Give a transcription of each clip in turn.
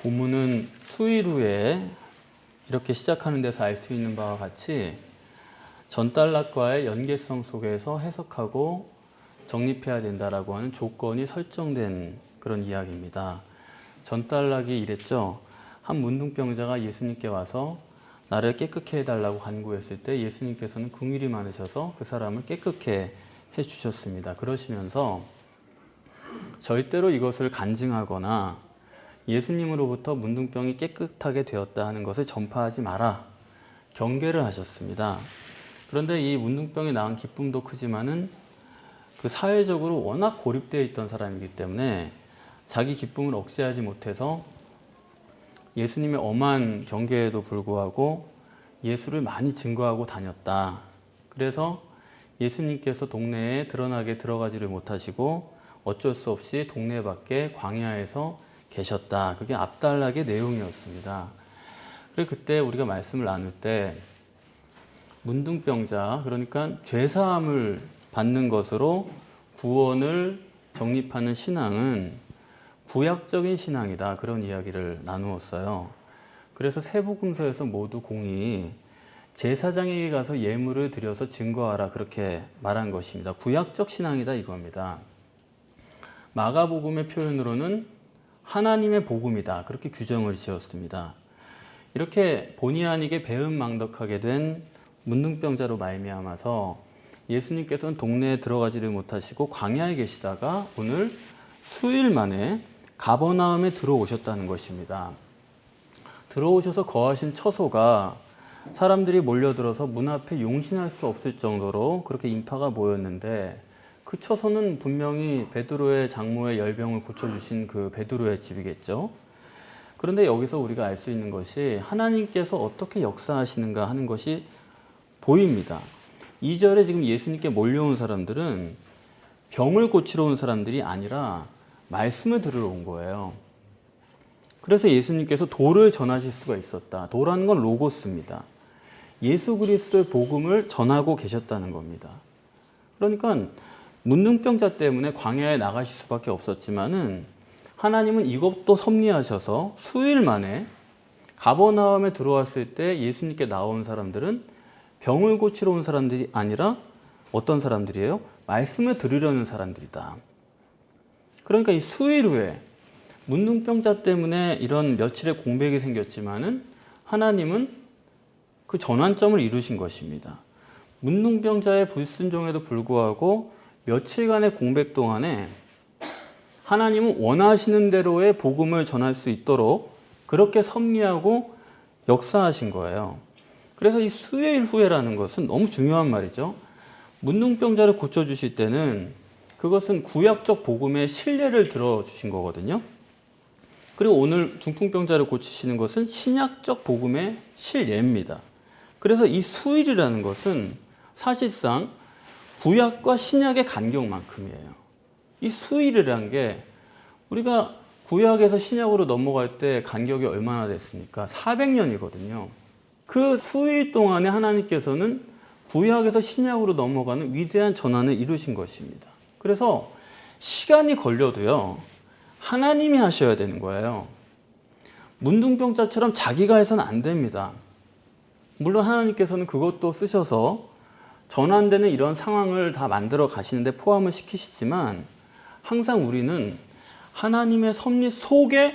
본문은 수일 후에 이렇게 시작하는 데서 알 수 있는 바와 같이 전달락과의 연계성 속에서 해석하고 정립해야 된다라고 하는 조건이 설정된 그런 이야기입니다. 전달락이 이랬죠. 한 문둥병자가 예수님께 와서 나를 깨끗게 해달라고 간구했을 때 예수님께서는 긍휼이 많으셔서 그 사람을 깨끗게 해주셨습니다. 그러시면서 절대로 이것을 간증하거나 예수님으로부터 문둥병이 깨끗하게 되었다 하는 것을 전파하지 마라. 경계를 하셨습니다. 그런데 이 문둥병이 나은 기쁨도 크지만은 그 사회적으로 워낙 고립되어 있던 사람이기 때문에 자기 기쁨을 억제하지 못해서 예수님의 엄한 경계에도 불구하고 예수를 많이 증거하고 다녔다. 그래서 예수님께서 동네에 드러나게 들어가지를 못하시고 어쩔 수 없이 동네 밖에 광야에서 계셨다. 그게 앞단락의 내용이었습니다. 그래서 그때 우리가 말씀을 나눌 때 문둥병자, 그러니까 죄사함을 받는 것으로 구원을 정립하는 신앙은 구약적인 신앙이다. 그런 이야기를 나누었어요. 그래서 세복음서에서 모두 공이 제사장에게 가서 예물을 드려서 증거하라 그렇게 말한 것입니다. 구약적 신앙이다 이겁니다. 마가복음의 표현으로는 하나님의 복음이다. 그렇게 규정을 지었습니다. 이렇게 본의 아니게 배은망덕하게 된 문둥병자로 말미암아서 예수님께서는 동네에 들어가지를 못하시고 광야에 계시다가 오늘 수일 만에 가버나움에 들어오셨다는 것입니다. 들어오셔서 거하신 처소가 사람들이 몰려들어서 문 앞에 용신할 수 없을 정도로 그렇게 인파가 모였는데 그 처소는 분명히 베드로의 장모의 열병을 고쳐주신 그 베드로의 집이겠죠. 그런데 여기서 우리가 알 수 있는 것이 하나님께서 어떻게 역사하시는가 하는 것이 보입니다. 2절에 지금 예수님께 몰려온 사람들은 병을 고치러 온 사람들이 아니라 말씀을 들으러 온 거예요. 그래서 예수님께서 도를 전하실 수가 있었다. 도라는 건 로고스입니다. 예수 그리스도의 복음을 전하고 계셨다는 겁니다. 그러니까 문둥병자 때문에 광야에 나가실 수밖에 없었지만은 하나님은 이것도 섭리하셔서 수일 만에 가버나움에 들어왔을 때 예수님께 나온 사람들은 병을 고치러 온 사람들이 아니라 어떤 사람들이에요? 말씀을 들으려는 사람들이다. 그러니까 이 수일 후에 문둥병자 때문에 이런 며칠의 공백이 생겼지만은 하나님은 그 전환점을 이루신 것입니다. 문둥병자의 불순종에도 불구하고 며칠간의 공백 동안에 하나님은 원하시는 대로의 복음을 전할 수 있도록 그렇게 섭리하고 역사하신 거예요. 그래서 이 수일 후에라는 것은 너무 중요한 말이죠. 문둥병자를 고쳐주실 때는 그것은 구약적 복음의 신뢰를 들어주신 거거든요. 그리고 오늘 중풍병자를 고치시는 것은 신약적 복음의 실예입니다. 그래서 이 수일이라는 것은 사실상 구약과 신약의 간격만큼이에요. 이 수일이라는 게 우리가 구약에서 신약으로 넘어갈 때 간격이 얼마나 됐습니까? 400년이거든요. 그 수일 동안에 하나님께서는 구약에서 신약으로 넘어가는 위대한 전환을 이루신 것입니다. 그래서 시간이 걸려도요, 하나님이 하셔야 되는 거예요. 문둥병자처럼 자기가 해서는 안 됩니다. 물론 하나님께서는 그것도 쓰셔서 전환되는 이런 상황을 다 만들어 가시는데 포함을 시키시지만 항상 우리는 하나님의 섭리 속에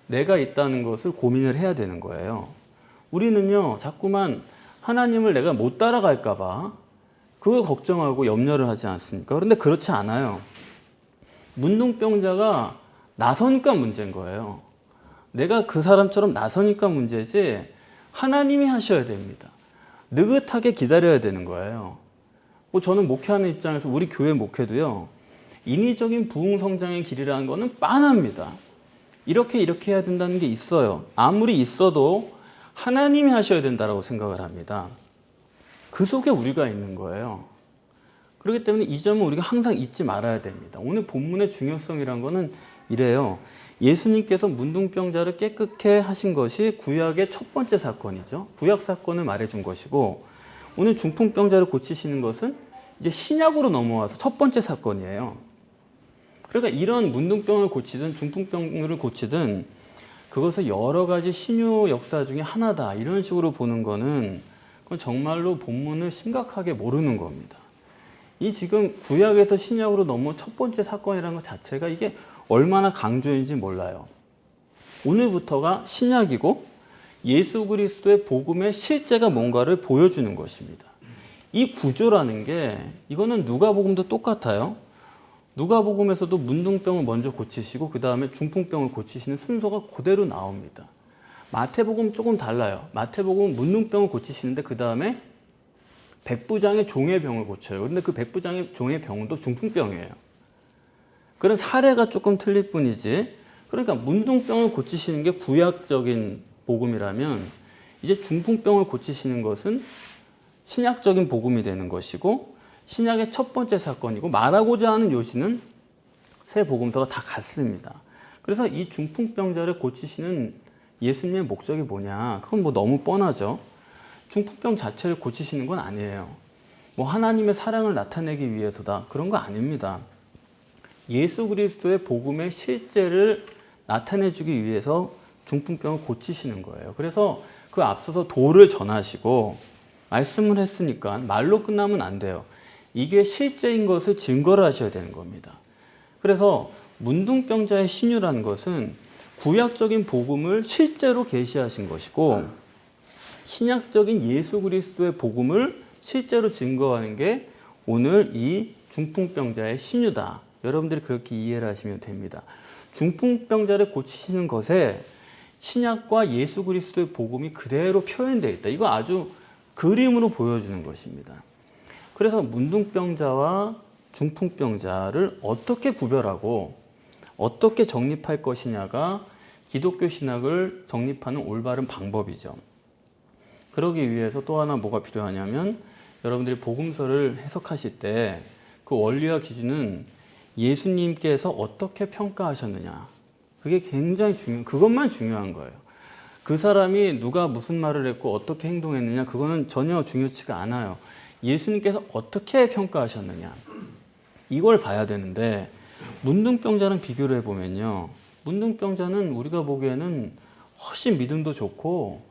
내가 있다는 것을 고민을 해야 되는 거예요. 우리는요, 자꾸만 하나님을 내가 못 따라갈까 봐 그걸 걱정하고 염려를 하지 않습니까? 그런데 그렇지 않아요. 문둥병자가 나서니까 문제인 거예요. 내가 그 사람처럼 나서니까 문제지 하나님이 하셔야 됩니다. 느긋하게 기다려야 되는 거예요. 저는 목회하는 입장에서 우리 교회 목회도요, 인위적인 부흥 성장의 길이라는 거는 빤합니다. 이렇게 해야 된다는 게 있어요. 아무리 있어도 하나님이 하셔야 된다고 생각을 합니다. 그 속에 우리가 있는 거예요. 그렇기 때문에 이 점은 우리가 항상 잊지 말아야 됩니다. 오늘 본문의 중요성이란 거는 이래요. 예수님께서 문둥병자를 깨끗게 하신 것이 구약의 첫 번째 사건이죠. 구약 사건을 말해준 것이고 오늘 중풍병자를 고치시는 것은 이제 신약으로 넘어와서 첫 번째 사건이에요. 그러니까 이런 문둥병을 고치든 중풍병을 고치든 그것을 여러 가지 신유 역사 중에 하나다 이런 식으로 보는 거는 그건 정말로 본문을 심각하게 모르는 겁니다. 이 지금 구약에서 신약으로 넘어온 첫 번째 사건이라는 것 자체가 이게 얼마나 강조인지 몰라요. 오늘부터가 신약이고 예수 그리스도의 복음의 실제가 뭔가를 보여주는 것입니다. 이 구조라는 게 이거는 누가복음도 똑같아요. 누가복음에서도 문둥병을 먼저 고치시고 그 다음에 중풍병을 고치시는 순서가 그대로 나옵니다. 마태복음 조금 달라요. 마태복음은 문둥병을 고치시는데 그 다음에 백부장의 종의 병을 고쳐요. 그런데 그 백부장의 종의 병도 중풍병이에요. 그런 사례가 조금 틀릴 뿐이지. 그러니까 문둥병을 고치시는 게 구약적인 복음이라면 이제 중풍병을 고치시는 것은 신약적인 복음이 되는 것이고 신약의 첫 번째 사건이고 말하고자 하는 요지는 새 복음서가 다 같습니다. 그래서 이 중풍병자를 고치시는 예수님의 목적이 뭐냐? 그건 뭐 너무 뻔하죠. 중풍병 자체를 고치시는 건 아니에요. 뭐 하나님의 사랑을 나타내기 위해서다. 그런 거 아닙니다. 예수 그리스도의 복음의 실제를 나타내주기 위해서 중풍병을 고치시는 거예요. 그래서 그 앞서서 도를 전하시고 말씀을 했으니까 말로 끝나면 안 돼요. 이게 실제인 것을 증거를 하셔야 되는 겁니다. 그래서 문둥병자의 신유라는 것은 구약적인 복음을 실제로 계시하신 것이고 신약적인 예수 그리스도의 복음을 실제로 증거하는 게 오늘 이 중풍병자의 신유다. 여러분들이 그렇게 이해를 하시면 됩니다. 중풍병자를 고치시는 것에 신약과 예수 그리스도의 복음이 그대로 표현되어 있다. 이거 아주 그림으로 보여주는 것입니다. 그래서 문둥병자와 중풍병자를 어떻게 구별하고 어떻게 정립할 것이냐가 기독교 신학을 정립하는 올바른 방법이죠. 그러기 위해서 또 하나 뭐가 필요하냐면 여러분들이 복음서를 해석하실 때 그 원리와 기준은 예수님께서 어떻게 평가하셨느냐. 그게 굉장히 그것만 중요한 거예요. 그 사람이 누가 무슨 말을 했고 어떻게 행동했느냐 그거는 전혀 중요치가 않아요. 예수님께서 어떻게 평가하셨느냐 이걸 봐야 되는데 문둥병자랑 비교를 해보면요. 문둥병자는 우리가 보기에는 훨씬 믿음도 좋고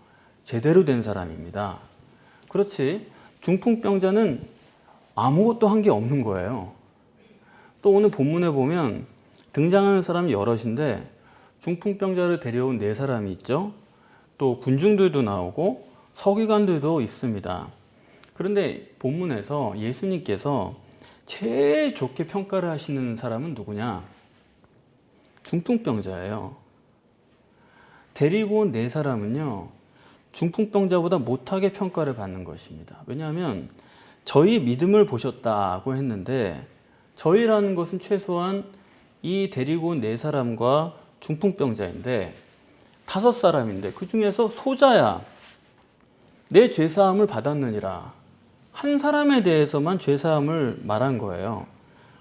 제대로 된 사람입니다. 그렇지 중풍병자는 아무것도 한 게 없는 거예요. 또 오늘 본문에 보면 등장하는 사람이 여럿인데 중풍병자를 데려온 4사람이 있죠. 또 군중들도 나오고 서기관들도 있습니다. 그런데 본문에서 예수님께서 제일 좋게 평가를 하시는 사람은 누구냐? 중풍병자예요. 데리고 온 4사람은요. 중풍병자보다 못하게 평가를 받는 것입니다. 왜냐하면 저희 믿음을 보셨다고 했는데 저희라는 것은 최소한 이 데리고 온 4사람과 중풍병자인데 5사람인데 그 중에서 소자야 내 죄사함을 받았느니라 한 사람에 대해서만 죄사함을 말한 거예요.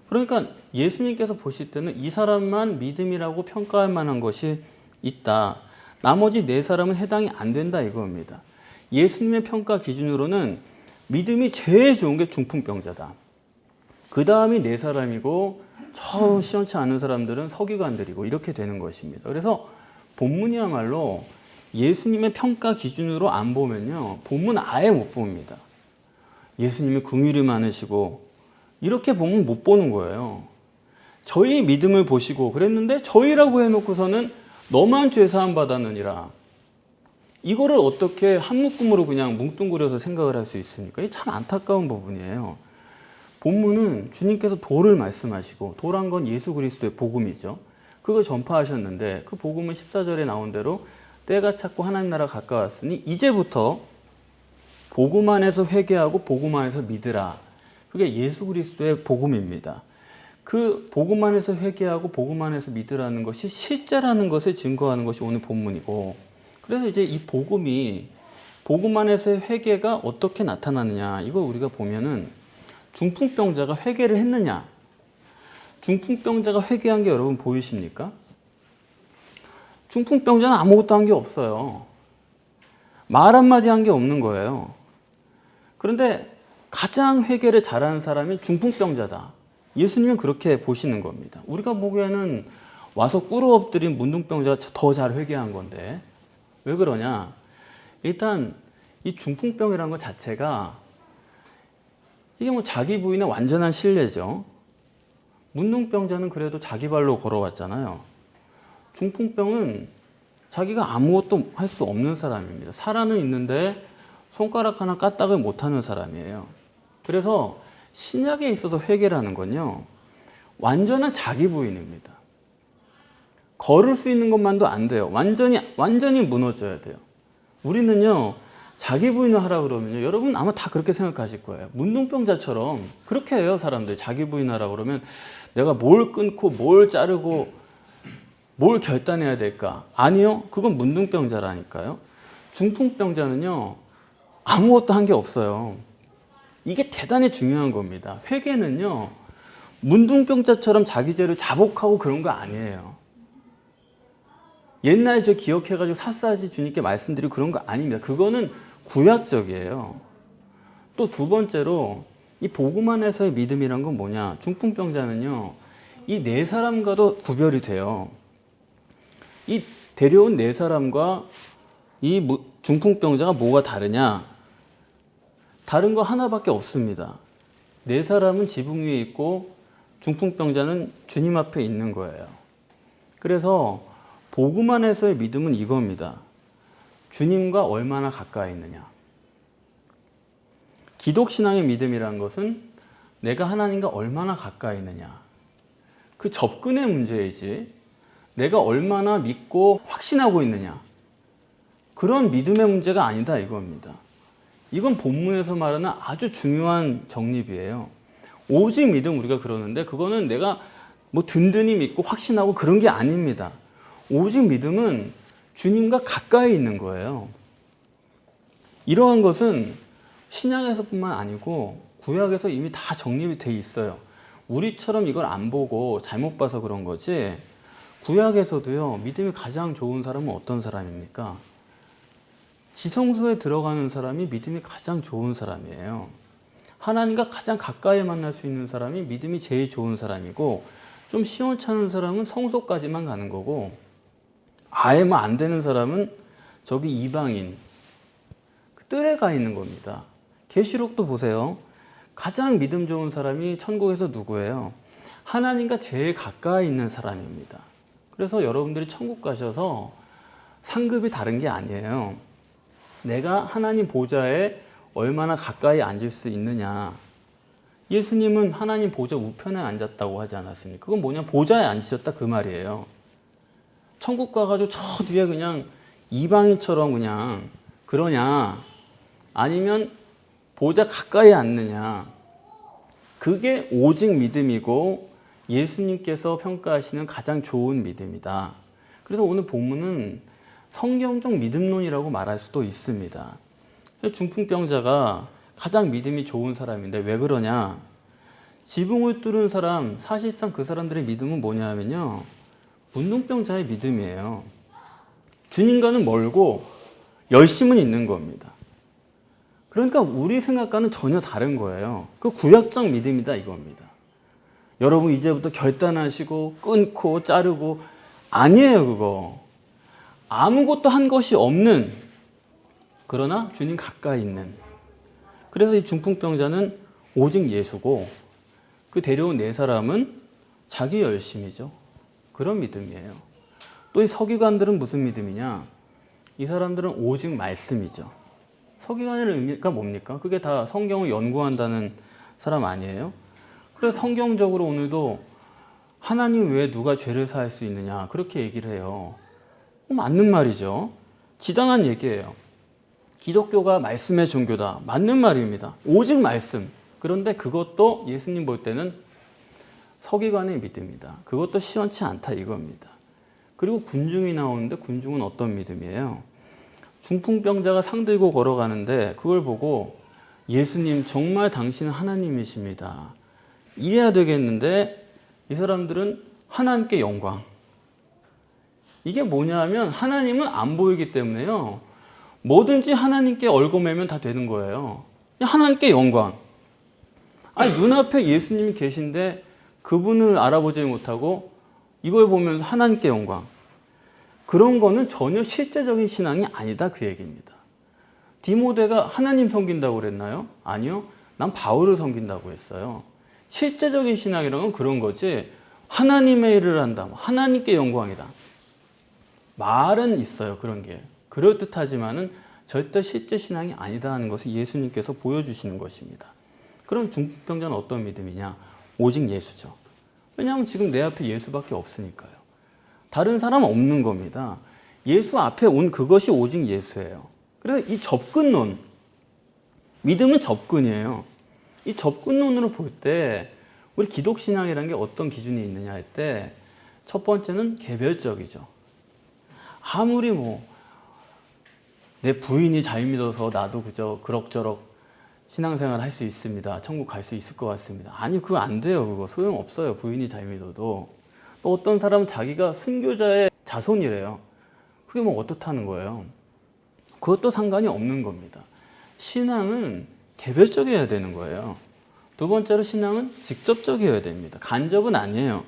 그러니까 예수님께서 보실 때는 이 사람만 믿음이라고 평가할 만한 것이 있다. 나머지 4사람은 해당이 안 된다 이겁니다. 예수님의 평가 기준으로는 믿음이 제일 좋은 게 중풍병자다. 그 다음이 4사람이고 저 시원치 않은 사람들은 서기관들이고 이렇게 되는 것입니다. 그래서 본문이야말로 예수님의 평가 기준으로 안 보면요. 본문 아예 못 봅니다. 예수님이 긍휼이 많으시고 이렇게 보면 못 보는 거예요. 저희 믿음을 보시고 그랬는데 저희라고 해놓고서는 너만 죄사함 받았느니라. 이거를 어떻게 한 묶음으로 그냥 뭉뚱그려서 생각을 할 수 있습니까? 이게 참 안타까운 부분이에요. 본문은 주님께서 도를 말씀하시고 도란 건 예수 그리스도의 복음이죠. 그걸 전파하셨는데 그 복음은 14절에 나온 대로 때가 찼고 하나님 나라 가까웠으니 이제부터 복음 안에서 회개하고 복음 안에서 믿으라. 그게 예수 그리스도의 복음입니다. 그 복음 안에서 회개하고 복음 안에서 믿으라는 것이 실제라는 것을 증거하는 것이 오늘 본문이고 그래서 이제 이 복음이 복음 안에서의 회개가 어떻게 나타나느냐 이걸 우리가 보면은 중풍병자가 회개를 했느냐 중풍병자가 회개한 게 여러분 보이십니까? 중풍병자는 아무것도 한 게 없어요. 말 한마디 한 게 없는 거예요. 그런데 가장 회개를 잘하는 사람이 중풍병자다. 예수님은 그렇게 보시는 겁니다. 우리가 보기에는 와서 꿇어 엎드린 문둥병자가 더 잘 회개한 건데 왜 그러냐? 일단 이 중풍병이라는 것 자체가 이게 뭐 자기 부인의 완전한 신뢰죠. 문둥병자는 그래도 자기 발로 걸어왔잖아요. 중풍병은 자기가 아무것도 할 수 없는 사람입니다. 살아는 있는데 손가락 하나 까딱을 못하는 사람이에요. 그래서 신약에 있어서 회개라는 건요, 완전한 자기 부인입니다. 걸을 수 있는 것만도 안 돼요. 완전히 무너져야 돼요. 우리는요, 자기 부인을 하라 그러면요, 여러분 아마 다 그렇게 생각하실 거예요. 문둥병자처럼 그렇게 해요, 사람들이. 자기 부인하라 그러면 내가 뭘 끊고 뭘 자르고 뭘 결단해야 될까? 아니요, 그건 문둥병자라니까요. 중풍병자는요, 아무것도 한 게 없어요. 이게 대단히 중요한 겁니다. 회개는요, 문둥병자처럼 자기 죄를 자복하고 그런 거 아니에요. 옛날에 저 기억해가지고 샅샅이 주님께 말씀드리고 그런 거 아닙니다. 그거는 구약적이에요. 또 두 번째로 이 복음 안에서의 믿음이란 건 뭐냐? 중풍병자는요, 이 네 사람과도 구별이 돼요. 이 데려온 네 사람과 이 중풍병자가 뭐가 다르냐? 다른 거 하나밖에 없습니다. 네 사람은 지붕 위에 있고 중풍병자는 주님 앞에 있는 거예요. 그래서 복음 안에서의 믿음은 이겁니다. 주님과 얼마나 가까이 있느냐. 기독신앙의 믿음이라는 것은 내가 하나님과 얼마나 가까이 있느냐. 그 접근의 문제이지 내가 얼마나 믿고 확신하고 있느냐. 그런 믿음의 문제가 아니다 이겁니다. 이건 본문에서 말하는 아주 중요한 정립이에요. 오직 믿음 우리가 그러는데 그거는 내가 뭐 든든히 믿고 확신하고 그런 게 아닙니다. 오직 믿음은 주님과 가까이 있는 거예요. 이러한 것은 신약에서뿐만 아니고 구약에서 이미 다 정립이 돼 있어요. 우리처럼 이걸 안 보고 잘못 봐서 그런 거지, 구약에서도요, 믿음이 가장 좋은 사람은 어떤 사람입니까? 지성소에 들어가는 사람이 믿음이 가장 좋은 사람이에요. 하나님과 가장 가까이 만날 수 있는 사람이 믿음이 제일 좋은 사람이고, 좀 시원찮은 사람은 성소까지만 가는 거고, 아예 뭐 안 되는 사람은 저기 이방인, 뜰에 가 있는 겁니다. 계시록도 보세요. 가장 믿음 좋은 사람이 천국에서 누구예요? 하나님과 제일 가까이 있는 사람입니다. 그래서 여러분들이 천국 가셔서 상급이 다른 게 아니에요. 내가 하나님 보좌에 얼마나 가까이 앉을 수 있느냐. 예수님은 하나님 보좌 우편에 앉았다고 하지 않았습니까? 그건 뭐냐? 보좌에 앉으셨다 그 말이에요. 천국 가가지고 저 뒤에 그냥 이방인처럼 그냥 그러냐? 아니면 보좌 가까이 앉느냐? 그게 오직 믿음이고 예수님께서 평가하시는 가장 좋은 믿음이다. 그래서 오늘 본문은 성경적 믿음론이라고 말할 수도 있습니다. 중풍병자가 가장 믿음이 좋은 사람인데 왜 그러냐? 지붕을 뚫은 사람, 사실상 그 사람들의 믿음은 뭐냐 하면요, 문둥병자의 믿음이에요. 주님과는 멀고 열심은 있는 겁니다. 그러니까 우리 생각과는 전혀 다른 거예요. 그 구약적 믿음이다 이겁니다. 여러분 이제부터 결단하시고 끊고 자르고 아니에요. 그거 아무것도 한 것이 없는, 그러나 주님 가까이 있는. 그래서 이 중풍병자는 오직 예수고 그 데려온 네 사람은 자기 열심이죠. 그런 믿음이에요. 또 이 서기관들은 무슨 믿음이냐? 이 사람들은 오직 말씀이죠. 서기관의 의미가 뭡니까? 그게 다 성경을 연구한다는 사람 아니에요? 그래서 성경적으로 오늘도 하나님 외에 누가 죄를 사할 수 있느냐 그렇게 얘기를 해요. 맞는 말이죠. 지당한 얘기예요. 기독교가 말씀의 종교다. 맞는 말입니다. 오직 말씀. 그런데 그것도 예수님 볼 때는 서기관의 믿음이다. 그것도 시원치 않다 이겁니다. 그리고 군중이 나오는데 군중은 어떤 믿음이에요? 중풍병자가 상 들고 걸어가는데 그걸 보고 예수님 정말 당신은 하나님이십니다. 이래야 되겠는데 이 사람들은 하나님께 영광. 이게 뭐냐 하면 하나님은 안 보이기 때문에요. 뭐든지 하나님께 얽어매면 다 되는 거예요. 하나님께 영광. 아니 눈앞에 예수님이 계신데 그분을 알아보지 못하고 이걸 보면서 하나님께 영광. 그런 거는 전혀 실제적인 신앙이 아니다 그 얘기입니다. 디모데가 하나님 섬긴다고 그랬나요? 아니요. 난 바울을 섬긴다고 했어요. 실제적인 신앙이라는 건 그런 거지. 하나님의 일을 한다. 하나님께 영광이다. 말은 있어요. 그런 게. 그럴듯하지만은 절대 실제 신앙이 아니다 하는 것을 예수님께서 보여주시는 것입니다. 그럼 중풍병자는 어떤 믿음이냐? 오직 예수죠. 왜냐하면 지금 내 앞에 예수밖에 없으니까요. 다른 사람 없는 겁니다. 예수 앞에 온 그것이 오직 예수예요. 그래서 이 접근론, 믿음은 접근이에요. 이 접근론으로 볼 때 우리 기독신앙이라는 게 어떤 기준이 있느냐 할 때 첫 번째는 개별적이죠. 아무리 내 부인이 잘 믿어서 나도 그저 그럭저럭 신앙생활 할 수 있습니다. 천국 갈 수 있을 것 같습니다. 아니 그거 안 돼요. 그거 소용없어요. 부인이 잘 믿어도. 또 어떤 사람은 자기가 순교자의 자손이래요. 그게 어떻다는 거예요. 그것도 상관이 없는 겁니다. 신앙은 개별적이어야 되는 거예요. 두 번째로 신앙은 직접적이어야 됩니다. 간접은 아니에요.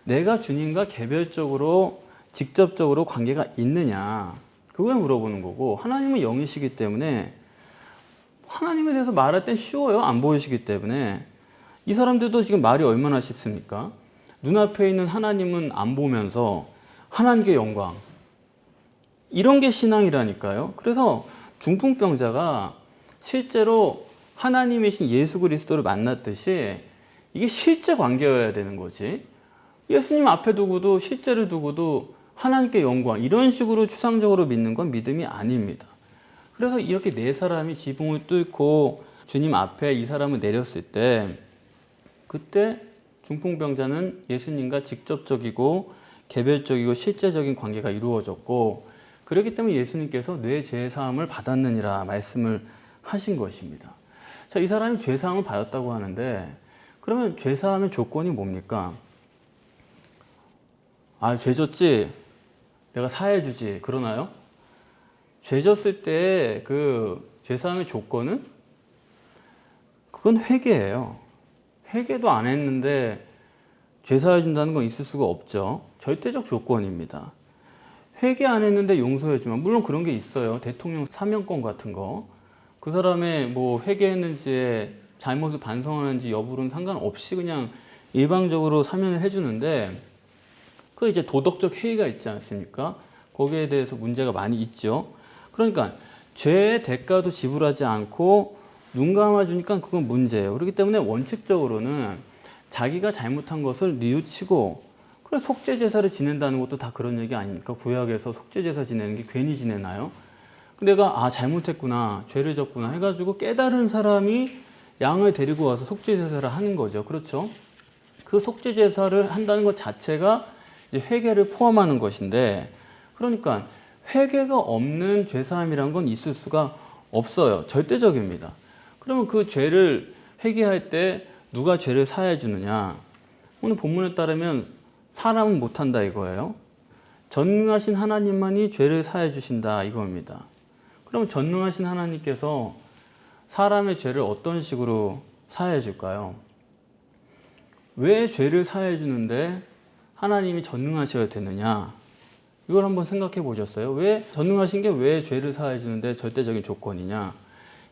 내가 주님과 개별적으로 직접적으로 관계가 있느냐 그걸 물어보는 거고 하나님은 영이시기 때문에 하나님에 대해서 말할 땐 쉬워요. 안 보이시기 때문에. 이 사람들도 지금 말이 얼마나 쉽습니까? 눈앞에 있는 하나님은 안 보면서 하나님께 영광 이런 게 신앙이라니까요. 그래서 중풍병자가 실제로 하나님이신 예수 그리스도를 만났듯이 이게 실제 관계여야 되는 거지. 예수님 앞에 두고도 실제를 두고도 하나님께 영광 이런 식으로 추상적으로 믿는 건 믿음이 아닙니다. 그래서 이렇게 네 사람이 지붕을 뚫고 주님 앞에 이 사람을 내렸을 때 그때 중풍병자는 예수님과 직접적이고 개별적이고 실제적인 관계가 이루어졌고 그렇기 때문에 예수님께서 뇌 죄사함을 받았느니라 말씀을 하신 것입니다. 자, 이 사람이 죄사함을 받았다고 하는데 그러면 죄사함의 조건이 뭡니까? 죄 졌지? 내가 사해주지. 그러나요? 죄 졌을 때 그 죄사함의 조건은? 그건 회개예요. 회개도 안 했는데 죄 사해준다는 건 있을 수가 없죠. 절대적 조건입니다. 회개 안 했는데 용서해주면 물론 그런 게 있어요. 대통령 사면권 같은 거. 그 사람의 회개했는지에 잘못을 반성하는지 여부는 상관없이 그냥 일방적으로 사면을 해주는데 그 이제 도덕적 해이가 있지 않습니까? 거기에 대해서 문제가 많이 있죠. 그러니까 죄의 대가도 지불하지 않고 눈 감아주니까 그건 문제예요. 그렇기 때문에 원칙적으로는 자기가 잘못한 것을 뉘우치고 그래 속죄 제사를 지낸다는 것도 다 그런 얘기 아닙니까? 구약에서 속죄 제사 지내는 게 괜히 지내나요? 내가 잘못했구나, 죄를 졌구나 해가지고 깨달은 사람이 양을 데리고 와서 속죄 제사를 하는 거죠. 그렇죠? 그 속죄 제사를 한다는 것 자체가 이제 회개를 포함하는 것인데, 그러니까 회개가 없는 죄사함이란 건 있을 수가 없어요. 절대적입니다. 그러면 그 죄를 회개할 때 누가 죄를 사해 주느냐? 오늘 본문에 따르면 사람은 못한다 이거예요. 전능하신 하나님만이 죄를 사해 주신다 이겁니다. 그럼 전능하신 하나님께서 사람의 죄를 어떤 식으로 사해 줄까요? 왜 죄를 사해 주는데 하나님이 전능하셔야 되느냐? 이걸 한번 생각해 보셨어요? 왜 전능하신 게 왜 죄를 사해 주는데 절대적인 조건이냐?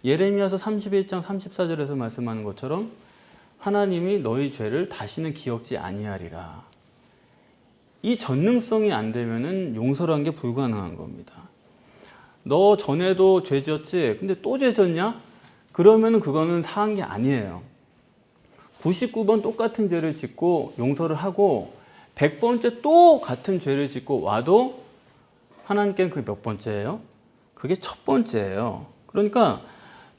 예레미야서 31장 34절에서 말씀하는 것처럼 하나님이 너희 죄를 다시는 기억지 아니하리라. 이 전능성이 안 되면은 용서라는 게 불가능한 겁니다. 너 전에도 죄 지었지? 근데 또 죄 졌냐? 그러면은 그거는 사한 게 아니에요. 99번 똑같은 죄를 짓고 용서를 하고 100번째 또 같은 죄를 짓고 와도 하나님께는 그게 몇 번째예요? 그게 첫 번째예요. 그러니까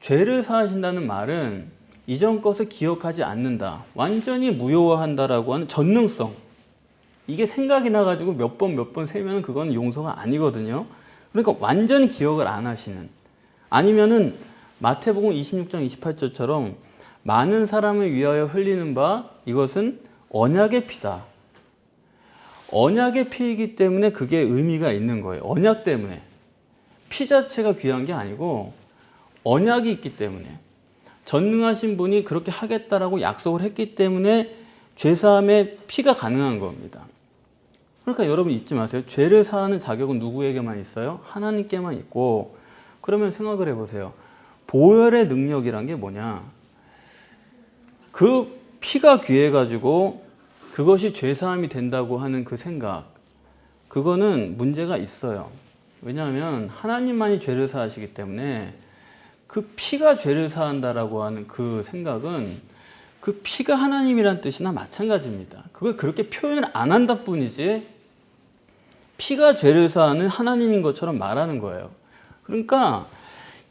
죄를 사하신다는 말은 이전 것을 기억하지 않는다. 완전히 무효화한다라고 하는 전능성. 이게 생각이 나가지고 몇 번 세면 그건 용서가 아니거든요. 그러니까 완전히 기억을 안 하시는. 아니면은 마태복음 26장 28절처럼 많은 사람을 위하여 흘리는 바 이것은 언약의 피다. 언약의 피이기 때문에 그게 의미가 있는 거예요. 언약 때문에. 피 자체가 귀한 게 아니고 언약이 있기 때문에. 전능하신 분이 그렇게 하겠다라고 약속을 했기 때문에 죄사함의 피가 가능한 겁니다. 그러니까 여러분 잊지 마세요. 죄를 사하는 자격은 누구에게만 있어요? 하나님께만 있고. 그러면 생각을 해보세요. 보혈의 능력이란 게 뭐냐? 그 피가 귀해가지고 그것이 죄사함이 된다고 하는 그 생각, 그거는 문제가 있어요. 왜냐하면 하나님만이 죄를 사하시기 때문에 그 피가 죄를 사한다라고 하는 그 생각은 그 피가 하나님이란 뜻이나 마찬가지입니다. 그걸 그렇게 표현을 안 한다 뿐이지 피가 죄를 사하는 하나님인 것처럼 말하는 거예요. 그러니까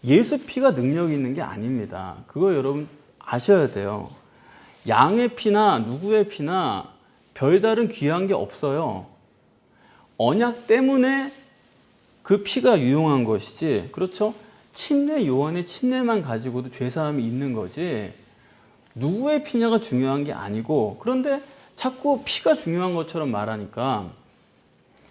예수 피가 능력이 있는 게 아닙니다. 그거 여러분 아셔야 돼요. 양의 피나 누구의 피나 별다른 귀한 게 없어요. 언약 때문에 그 피가 유용한 것이지, 그렇죠? 침례 요한의 침례만 가지고도 죄사함이 있는 거지 누구의 피냐가 중요한 게 아니고, 그런데 자꾸 피가 중요한 것처럼 말하니까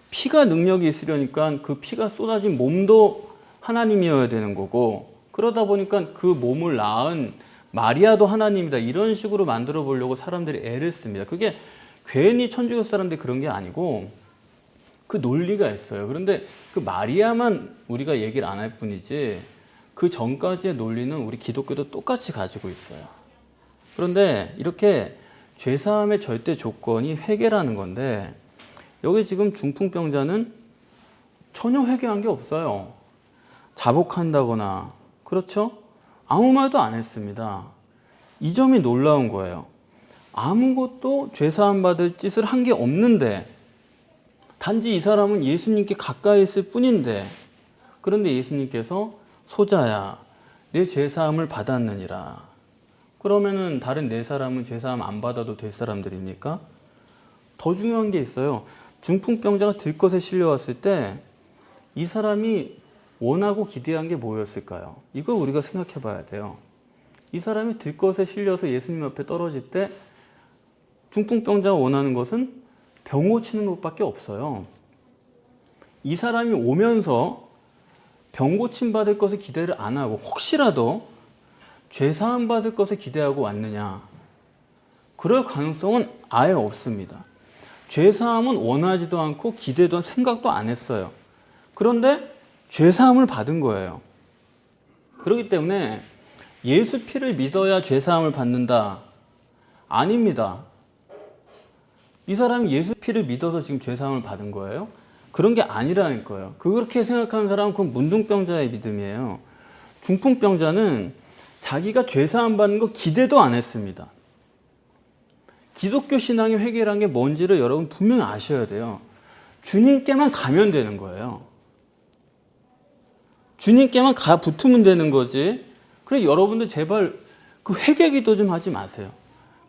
피가 능력이 있으려니까 그 피가 쏟아진 몸도 하나님이어야 되는 거고, 그러다 보니까 그 몸을 낳은 마리아도 하나님이다 이런 식으로 만들어 보려고 사람들이 애를 씁니다. 그게 괜히 천주교 사람들이 그런 게 아니고 그 논리가 있어요. 그런데 그 마리아만 우리가 얘기를 안 할 뿐이지 그 전까지의 논리는 우리 기독교도 똑같이 가지고 있어요. 그런데 이렇게 죄사함의 절대 조건이 회개라는 건데, 여기 지금 중풍병자는 전혀 회개한 게 없어요. 자복한다거나, 그렇죠? 아무 말도 안 했습니다. 이 점이 놀라운 거예요. 아무것도 죄사함 받을 짓을 한 게 없는데, 단지 이 사람은 예수님께 가까이 있을 뿐인데, 그런데 예수님께서 소자야, 내 죄사함을 받았느니라. 그러면은 다른 네 사람은 죄사함 안 받아도 될 사람들입니까? 더 중요한 게 있어요. 중풍병자가 들것에 실려왔을 때 이 사람이 원하고 기대한 게 뭐였을까요? 이걸 우리가 생각해 봐야 돼요. 이 사람이 들것에 실려서 예수님 앞에 떨어질 때 중풍병자가 원하는 것은 병 고치는 것밖에 없어요. 이 사람이 오면서 병 고침 받을 것을 기대를 안 하고 혹시라도 죄사함 받을 것을 기대하고 왔느냐? 그럴 가능성은 아예 없습니다. 죄사함은 원하지도 않고 기대도 생각도 안 했어요. 그런데 죄사함을 받은 거예요. 그렇기 때문에 예수 피를 믿어야 죄사함을 받는다? 아닙니다. 이 사람이 예수 피를 믿어서 지금 죄사함을 받은 거예요? 그런 게 아니라는 거예요. 그렇게 생각하는 사람은 그건 문둥병자의 믿음이에요. 중풍병자는 자기가 죄사함 받는 거 기대도 안 했습니다. 기독교 신앙의 회개라는 게 뭔지를 여러분 분명히 아셔야 돼요. 주님께만 가면 되는 거예요. 주님께만 붙으면 되는 거지. 그래 여러분들 제발 그 회개 기도 좀 하지 마세요.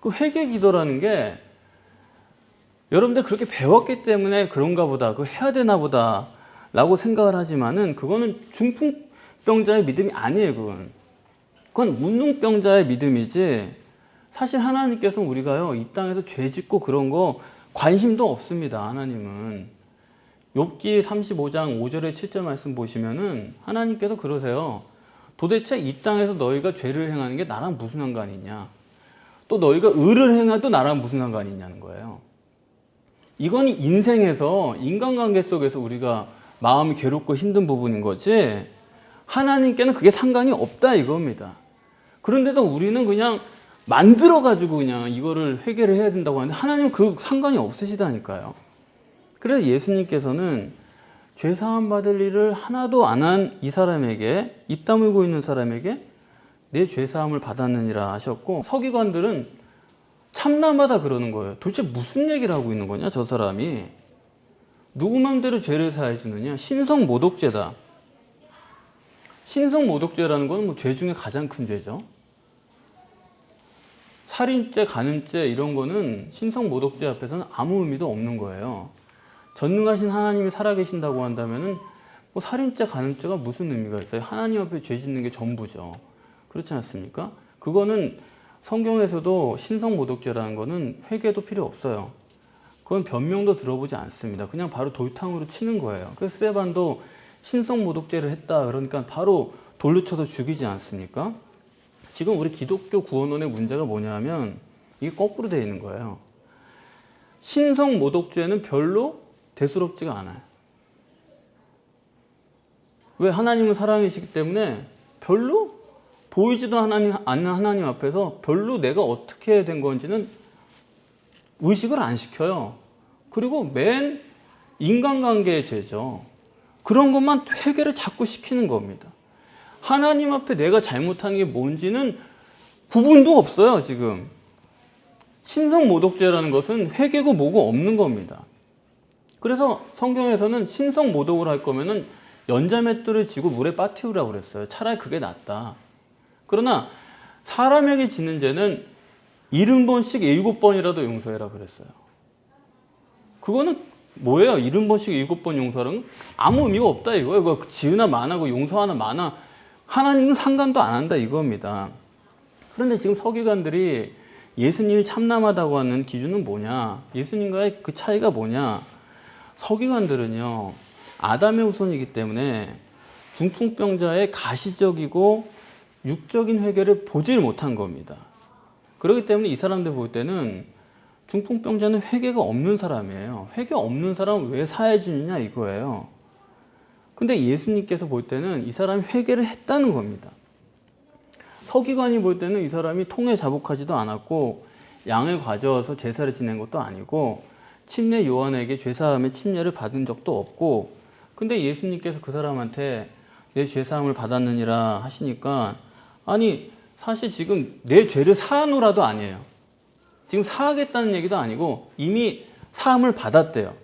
그 회개 기도라는 게 여러분들 그렇게 배웠기 때문에 그런가 보다, 그거 해야 되나 보다 라고 생각을 하지만은 그거는 중풍병자의 믿음이 아니에요. 그건 문둥병자의 믿음이지, 사실 하나님께서는 우리가요 이 땅에서 죄 짓고 그런 거 관심도 없습니다. 하나님은 욥기 35장 5절에 7절 말씀 보시면은 하나님께서 그러세요. 도대체 이 땅에서 너희가 죄를 행하는 게 나랑 무슨 상관이 있냐, 또 너희가 의를 행해도 나랑 무슨 상관이 있냐는 거예요. 이건 인생에서 인간관계 속에서 우리가 마음이 괴롭고 힘든 부분인 거지 하나님께는 그게 상관이 없다 이겁니다. 그런데도 우리는 그냥 만들어가지고 그냥 이거를 회개를 해야 된다고 하는데 하나님은 그 상관이 없으시다니까요. 그래서 예수님께서는 죄사함 받을 일을 하나도 안 한 이 사람에게, 입 다물고 있는 사람에게 내 죄사함을 받았느니라 하셨고, 서기관들은 참나마다 그러는 거예요. 도대체 무슨 얘기를 하고 있는 거냐 저 사람이. 누구 맘대로 죄를 사해 주느냐. 신성모독죄다. 신성모독죄라는 건 뭐 죄 중에 가장 큰 죄죠. 살인죄, 간음죄 이런 거는 신성모독죄 앞에서는 아무 의미도 없는 거예요. 전능하신 하나님이 살아계신다고 한다면은 뭐 살인죄, 간음죄가 무슨 의미가 있어요? 하나님 앞에 죄 짓는 게 전부죠. 그렇지 않습니까? 그거는 성경에서도 신성모독죄라는 거는 회개도 필요 없어요. 그건 변명도 들어보지 않습니다. 그냥 바로 돌탕으로 치는 거예요. 그래서 스데반도 신성모독죄를 했다 그러니까 바로 돌로 쳐서 죽이지 않습니까? 지금 우리 기독교 구원론의 문제가 뭐냐면 이게 거꾸로 되어 있는 거예요. 신성모독죄는 별로 대수롭지가 않아요. 왜? 하나님은 사랑이시기 때문에 별로 보이지도 않는 하나님 앞에서 별로 내가 어떻게 된 건지는 의식을 안 시켜요. 그리고 맨 인간관계의 죄죠. 그런 것만 회개를 자꾸 시키는 겁니다. 하나님 앞에 내가 잘못한 게 뭔지는 구분도 없어요, 지금. 신성모독죄라는 것은 회개고 뭐고 없는 겁니다. 그래서 성경에서는 신성모독을 할 거면은 연자맷돌을 쥐고 물에 빠뜨리라고 그랬어요. 차라리 그게 낫다. 그러나 사람에게 짓는 죄는 70번씩 7번이라도 용서해라 그랬어요. 그거는 뭐예요? 70번씩 7번 용서는 아무 의미가 없다 이거예요. 이거 지으나 마나고 용서하나 마나 하나님은 상관도 안 한다 이겁니다. 그런데 지금 서기관들이 예수님이 참남하다고 하는 기준은 뭐냐? 예수님과의 그 차이가 뭐냐? 서기관들은요, 아담의 후손이기 때문에 중풍병자의 가시적이고 육적인 회개를 보질 못한 겁니다. 그렇기 때문에 이 사람들 볼 때는 중풍병자는 회개가 없는 사람이에요. 회개 없는 사람은 왜 사해 주느냐 이거예요. 근데 예수님께서 볼 때는 이 사람이 회개를 했다는 겁니다. 서기관이 볼 때는 이 사람이 통에 자복하지도 않았고 양을 가져와서 제사를 지낸 것도 아니고 침례 요한에게 죄사함의 침례를 받은 적도 없고, 근데 예수님께서 그 사람한테 내 죄사함을 받았느니라 하시니까, 아니 사실 지금 내 죄를 사하노라도 아니에요. 지금 사하겠다는 얘기도 아니고 이미 사함을 받았대요.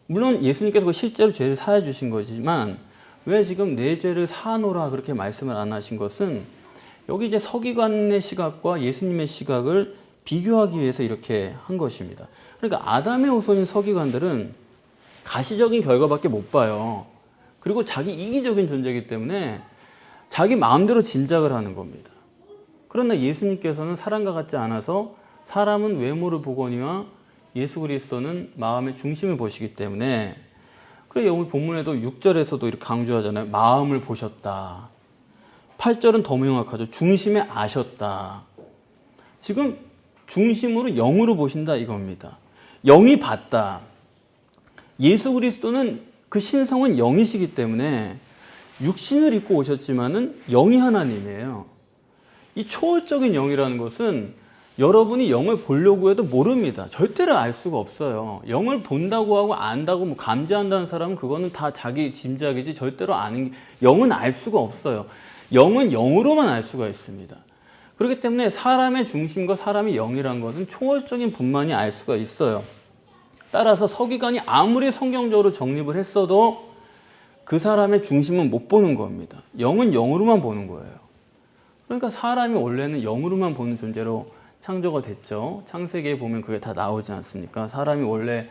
물론 예수님께서 실제로 죄를 사해 주신 거지만 왜 지금 내 죄를 사하노라 그렇게 말씀을 안 하신 것은 여기 이제 서기관의 시각과 예수님의 시각을 비교하기 위해서 이렇게 한 것입니다. 그러니까 아담의 후손인 서기관들은 가시적인 결과밖에 못 봐요. 그리고 자기 이기적인 존재이기 때문에 자기 마음대로 짐작을 하는 겁니다. 그러나 예수님께서는 사람과 같지 않아서 사람은 외모를 보거니와 예수 그리스도는 마음의 중심을 보시기 때문에, 그래 여기 본문에도 6절에서도 이렇게 강조하잖아요. 마음을 보셨다. 8절은 더 명확하죠. 중심에 아셨다. 지금 중심으로 영으로 보신다 이겁니다. 영이 봤다. 예수 그리스도는 그 신성은 영이시기 때문에 육신을 입고 오셨지만은 영이 하나님이에요. 이 초월적인 영이라는 것은 여러분이 영을 보려고 해도 모릅니다. 절대로 알 수가 없어요. 영을 본다고 하고 안다고 뭐 감지한다는 사람은 그거는 다 자기 짐작이지 절대로 아는 게, 영은 알 수가 없어요. 영은 영으로만 알 수가 있습니다. 그렇기 때문에 사람의 중심과 사람의 영이란 것은 초월적인 분만이 알 수가 있어요. 따라서 서기관이 아무리 성경적으로 정립을 했어도 그 사람의 중심은 못 보는 겁니다. 영은 영으로만 보는 거예요. 그러니까 사람이 원래는 영으로만 보는 존재로 창조가 됐죠. 창세기에 보면 그게 다 나오지 않습니까? 사람이 원래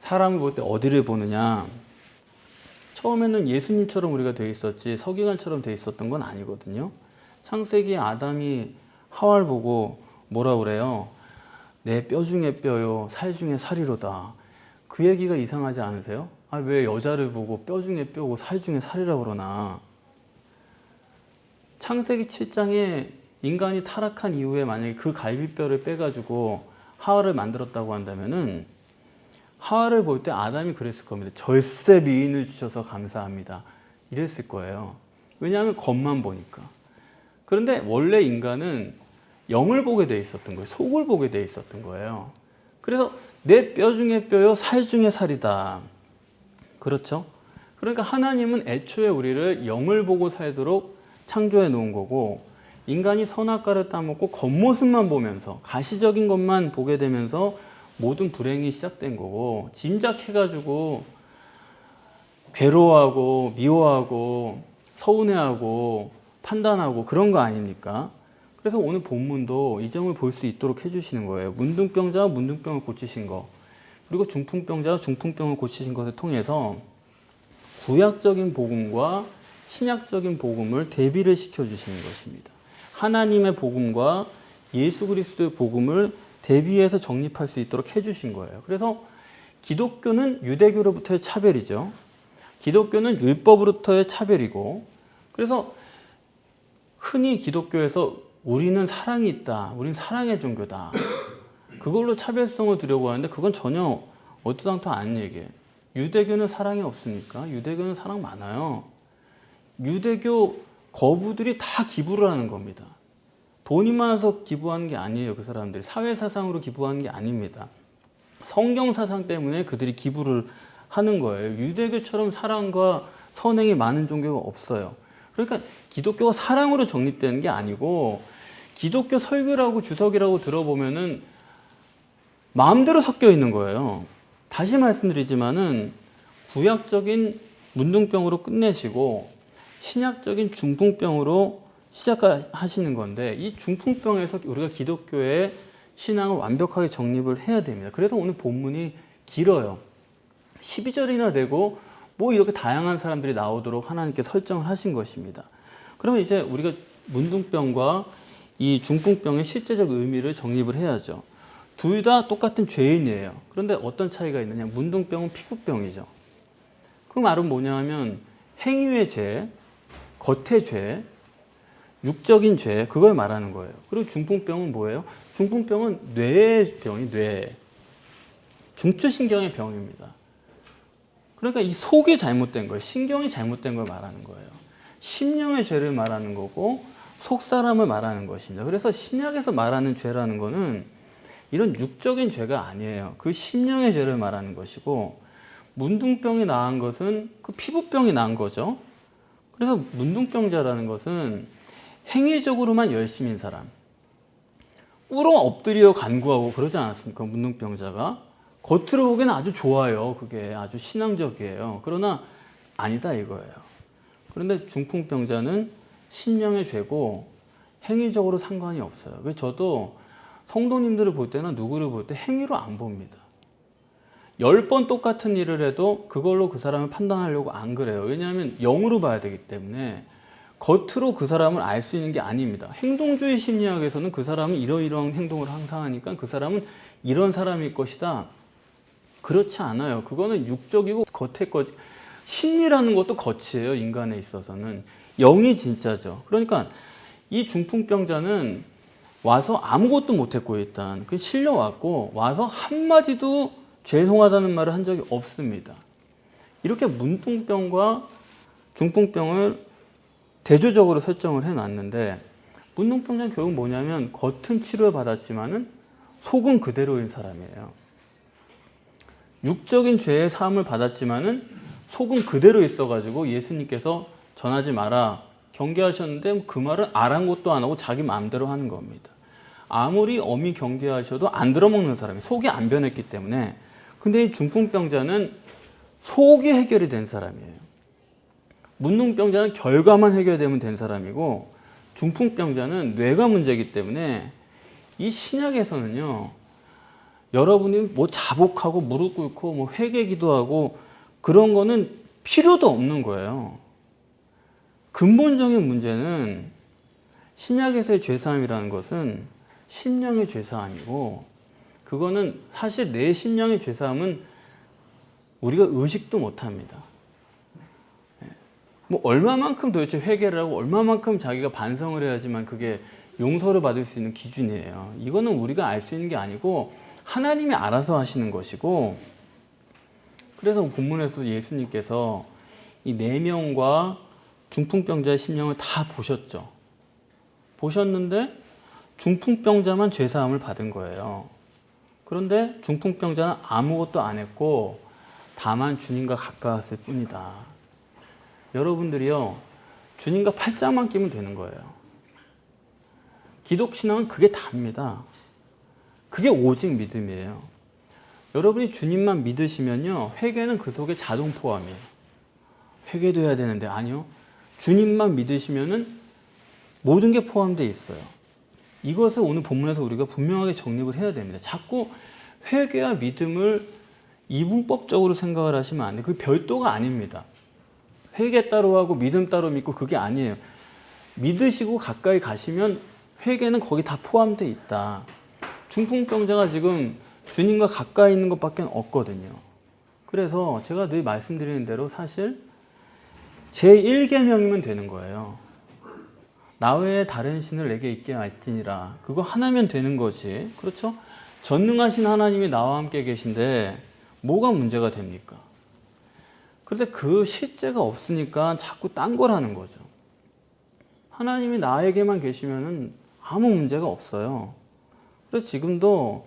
사람을 볼 때 어디를 보느냐? 처음에는 예수님처럼 우리가 돼 있었지 서기관처럼 돼 있었던 건 아니거든요. 창세기에 아담이 하와를 보고 뭐라 그래요? 내 뼈 중에 뼈요, 살 중에 살이로다. 그 얘기가 이상하지 않으세요? 아, 왜 여자를 보고 뼈 중에 뼈고 살 중에 살이라고 그러나? 창세기 7장에 인간이 타락한 이후에 만약에 그 갈비뼈를 빼가지고 하와를 만들었다고 한다면은 하와를 볼 때 아담이 그랬을 겁니다. 절세 미인을 주셔서 감사합니다. 이랬을 거예요. 왜냐하면 겉만 보니까. 그런데 원래 인간은 영을 보게 돼 있었던 거예요. 속을 보게 돼 있었던 거예요. 그래서 내 뼈 중에 뼈요, 살 중에 살이다. 그렇죠? 그러니까 하나님은 애초에 우리를 영을 보고 살도록 창조해 놓은 거고, 인간이 선악과를 따먹고 겉모습만 보면서 가시적인 것만 보게 되면서 모든 불행이 시작된 거고, 짐작해가지고 괴로워하고 미워하고 서운해하고 판단하고 그런 거 아닙니까? 그래서 오늘 본문도 이 점을 볼 수 있도록 해주시는 거예요. 문둥병자가 문둥병을 고치신 거, 그리고 중풍병자가 중풍병을 고치신 것을 통해서 구약적인 복음과 신약적인 복음을 대비를 시켜주시는 것입니다. 하나님의 복음과 예수 그리스도의 복음을 대비해서 정립할 수 있도록 해주신 거예요. 그래서 기독교는 유대교로부터의 차별이죠. 기독교는 율법으로부터의 차별이고, 그래서 흔히 기독교에서 우리는 사랑이 있다, 우리는 사랑의 종교다, 그걸로 차별성을 두려고 하는데 그건 전혀 어디당도 아닌 얘기예요. 유대교는 사랑이 없습니까? 유대교는 사랑 많아요. 유대교 거부들이 다 기부를 하는 겁니다. 돈이 많아서 기부하는 게 아니에요. 그 사람들이 사회사상으로 기부하는 게 아닙니다. 성경사상 때문에 그들이 기부를 하는 거예요. 유대교처럼 사랑과 선행이 많은 종교가 없어요. 그러니까 기독교가 사랑으로 정립되는 게 아니고, 기독교 설교라고 주석이라고 들어보면은 마음대로 섞여 있는 거예요. 다시 말씀드리지만은 구약적인 문둥병으로 끝내시고 신약적인 중풍병으로 시작하시는 건데, 이 중풍병에서 우리가 기독교의 신앙을 완벽하게 정립을 해야 됩니다. 그래서 오늘 본문이 길어요. 12절이나 되고 뭐 이렇게 다양한 사람들이 나오도록 하나님께 설정을 하신 것입니다. 그러면 이제 우리가 문둥병과 이 중풍병의 실제적 의미를 정립을 해야죠. 둘 다 똑같은 죄인이에요. 그런데 어떤 차이가 있느냐? 문둥병은 피부병이죠. 그 말은 뭐냐 하면 행위의 죄, 겉의 죄, 육적인 죄, 그걸 말하는 거예요. 그리고 중풍병은 뭐예요? 중풍병은 뇌의 병이 뇌, 중추신경의 병입니다. 그러니까 이 속이 잘못된 거예요. 신경이 잘못된 걸 말하는 거예요. 심령의 죄를 말하는 거고 속 사람을 말하는 것입니다. 그래서 신약에서 말하는 죄라는 거는 이런 육적인 죄가 아니에요. 그 심령의 죄를 말하는 것이고, 문둥병이 나은 것은 그 피부병이 나은 거죠. 그래서 문둥병자라는 것은 행위적으로만 열심인 사람, 꿇어 엎드려 간구하고 그러지 않았습니까? 문둥병자가 겉으로 보기에는 아주 좋아요. 그게 아주 신앙적이에요. 그러나 아니다 이거예요. 그런데 중풍병자는 심령의 죄고 행위적으로 상관이 없어요. 그래서 저도 성도님들을 볼 때나 누구를 볼 때 행위로 안 봅니다. 10번 똑같은 일을 해도 그걸로 그 사람을 판단하려고 안 그래요. 왜냐하면 영으로 봐야 되기 때문에 겉으로 그 사람을 알 수 있는 게 아닙니다. 행동주의 심리학에서는 그 사람은 이러이러한 행동을 항상 하니까 그 사람은 이런 사람일 것이다. 그렇지 않아요. 그거는 육적이고 겉의 거지. 심리라는 것도 겉이에요. 인간에 있어서는. 영이 진짜죠. 그러니까 이 중풍병자는 와서 아무것도 못했고 일단 그 실려왔고 와서 한마디도 죄송하다는 말을 한 적이 없습니다. 이렇게 문둥병과 중풍병을 대조적으로 설정을 해놨는데, 문둥병자는 결국 뭐냐면 겉은 치료를 받았지만은 속은 그대로인 사람이에요. 육적인 죄의 사함을 받았지만은 속은 그대로 있어가지고 예수님께서 전하지 마라 경계하셨는데 그 말은 아랑곳도 안 하고 자기 마음대로 하는 겁니다. 아무리 엄히 경계하셔도 안 들어먹는 사람이, 속이 안 변했기 때문에. 근데 이 중풍병자는 속이 해결이 된 사람이에요. 문둥병자는 결과만 해결되면 된 사람이고, 중풍병자는 뇌가 문제이기 때문에 이 신약에서는요, 여러분이 뭐 자복하고 무릎 꿇고 뭐 회개 기도하고 그런 거는 필요도 없는 거예요. 근본적인 문제는 신약에서의 죄사함이라는 것은 심령의 죄사함이고, 그거는 사실 내 심령의 죄사함은 우리가 의식도 못합니다. 뭐 얼마만큼 도대체 회개를 하고 얼마만큼 자기가 반성을 해야지만 그게 용서를 받을 수 있는 기준이에요. 이거는 우리가 알 수 있는 게 아니고 하나님이 알아서 하시는 것이고, 그래서 본문에서 예수님께서 이 4명과 중풍병자의 심령을 다 보셨죠. 보셨는데 중풍병자만 죄사함을 받은 거예요. 그런데 중풍병자는 아무것도 안 했고 다만 주님과 가까웠을 뿐이다. 여러분들이요, 주님과 팔짱만 끼면 되는 거예요. 기독신앙은 그게 답니다. 그게 오직 믿음이에요. 여러분이 주님만 믿으시면요, 회개는 그 속에 자동 포함이에요. 회개도 해야 되는데 아니요. 주님만 믿으시면은 모든 게 포함되어 있어요. 이것을 오늘 본문에서 우리가 분명하게 정립을 해야 됩니다. 자꾸 회개와 믿음을 이분법적으로 생각을 하시면 안 돼요. 그게 별도가 아닙니다. 회개 따로 하고 믿음 따로 믿고 그게 아니에요. 믿으시고 가까이 가시면 회개는 거기 다 포함되어 있다. 중풍병자가 지금 주님과 가까이 있는 것밖에 없거든요. 그래서 제가 늘 말씀드리는 대로 사실 제1계명이면 되는 거예요. 나 외에 다른 신을 내게 있게 할지니라. 그거 하나면 되는 거지. 그렇죠? 전능하신 하나님이 나와 함께 계신데 뭐가 문제가 됩니까? 그런데 그 실제가 없으니까 자꾸 딴 걸 하는 거죠. 하나님이 나에게만 계시면은 아무 문제가 없어요. 그래서 지금도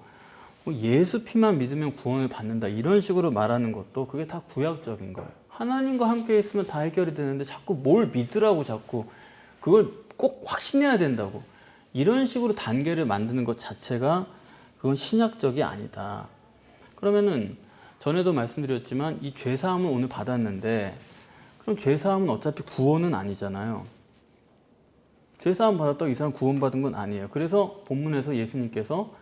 뭐 예수 피만 믿으면 구원을 받는다 이런 식으로 말하는 것도 그게 다 구약적인 거예요. 하나님과 함께 있으면 다 해결이 되는데 자꾸 뭘 믿으라고 자꾸 그걸 꼭 확신해야 된다고 이런 식으로 단계를 만드는 것 자체가 그건 신약적이 아니다. 그러면은 전에도 말씀드렸지만 이 죄사함을 오늘 받았는데 그럼 죄사함은 어차피 구원은 아니잖아요. 죄사함 받았다고 이 사람 구원받은 건 아니에요. 그래서 본문에서 예수님께서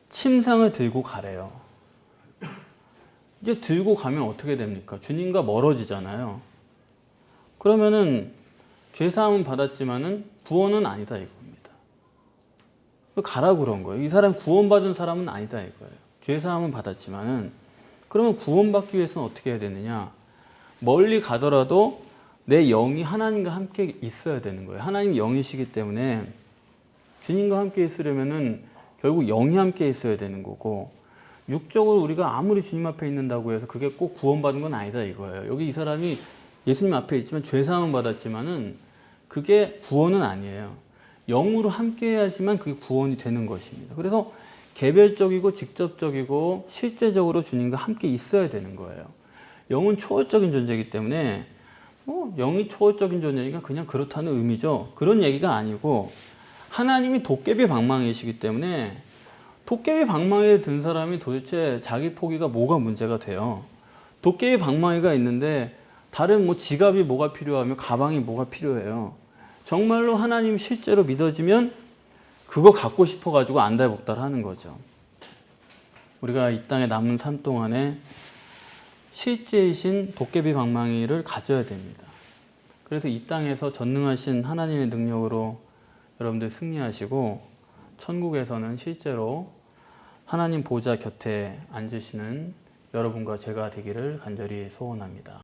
침상을 들고 가래요. 이제 들고 가면 어떻게 됩니까? 주님과 멀어지잖아요. 그러면은 죄사함은 받았지만은 구원은 아니다 이겁니다. 가라고 그런 거예요. 이 사람 구원받은 사람은 아니다 이거예요. 죄사함은 받았지만은 그러면 구원받기 위해서는 어떻게 해야 되느냐? 멀리 가더라도 내 영이 하나님과 함께 있어야 되는 거예요. 하나님 영이시기 때문에 주님과 함께 있으려면은 결국 영이 함께 있어야 되는 거고 육적으로 우리가 아무리 주님 앞에 있는다고 해서 그게 꼭 구원받은 건 아니다 이거예요. 여기 이 사람이 예수님 앞에 있지만 죄사함은 받았지만은 그게 구원은 아니에요. 영으로 함께 해야지만 그게 구원이 되는 것입니다. 그래서 개별적이고 직접적이고 실제적으로 주님과 함께 있어야 되는 거예요. 영은 초월적인 존재이기 때문에 영이 초월적인 존재니까 그냥 그렇다는 의미죠. 그런 얘기가 아니고 하나님이 도깨비 방망이시기 때문에 도깨비 방망이에 든 사람이 도대체 자기 포기가 뭐가 문제가 돼요. 도깨비 방망이가 있는데 다른 뭐 지갑이 뭐가 필요하면 가방이 뭐가 필요해요. 정말로 하나님 실제로 믿어지면 그거 갖고 싶어가지고 안달복달 하는 거죠. 우리가 이 땅에 남은 삶 동안에 실제이신 도깨비 방망이를 가져야 됩니다. 그래서 이 땅에서 전능하신 하나님의 능력으로 여러분들 승리하시고 천국에서는 실제로 하나님 보좌 곁에 앉으시는 여러분과 제가 되기를 간절히 소원합니다.